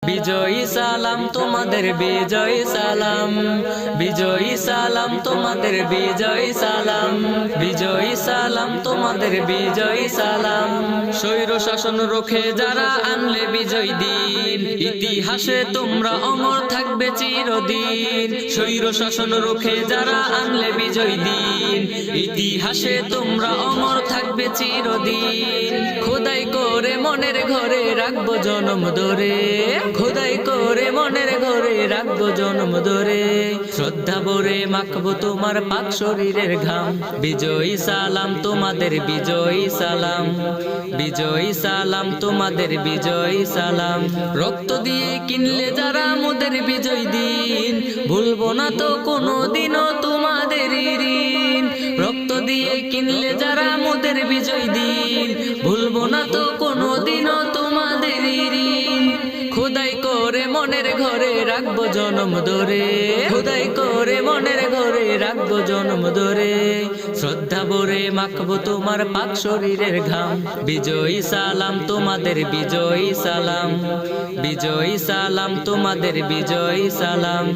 বিজয়ী সালাম তোমাদের, বিজয়ী সালাম, বিজয়ী সালাম তোমাদের, বিজয়ী সালাম, বিজয়ী সালাম তোমাদের, বিজয়ী সালাম। স্বৈর শাসন রুখে যারা আনলে বিজয় দিন, ইতিহাসে তোমরা অমর থাকবে চিরদিন। স্বৈর শাসন রুখে যারা আনলে বিজয় দিন, ইতিহাসে তোমরা অমর থাকবে চিরদিন। খোদাই করে মনের ঘরে রাখবো জনম ধরে, খোদাই করে মনের ঘরে রাখবো জনম ধরে। শ্রদ্ধা ভরে মাখবো তোমার পাক শরীরের ঘাম। বিজয়ী সালাম তোমাদের, বিজয়ী সালাম, বিজয়ী সালাম তোমাদের, বিজয়ী সালাম। রক্ত দিয়ে কিনলে যারা মোদের বিজয় দিন, ভুলবো না তো কোনো দিনও তোমাদের ঋণ। রক্ত দিয়ে কিনলে যারা মোদের বিজয় দিন, ভুলবো না তো কোনো দিনও তোমাদের ঋণ। খোদাই করে মনের ঘরে রাখবো জনম ধরে, খোদাই করে মনের ঘরে রাখবো জনম ধরে। শ্রদ্ধা ভরে মাখবো তোমার পাক শরীরের ঘাম। বিজয়ী সালাম তোমাদের, বিজয়ী সালাম, বিজয়ী সালাম তোমাদের, বিজয়ী সালাম।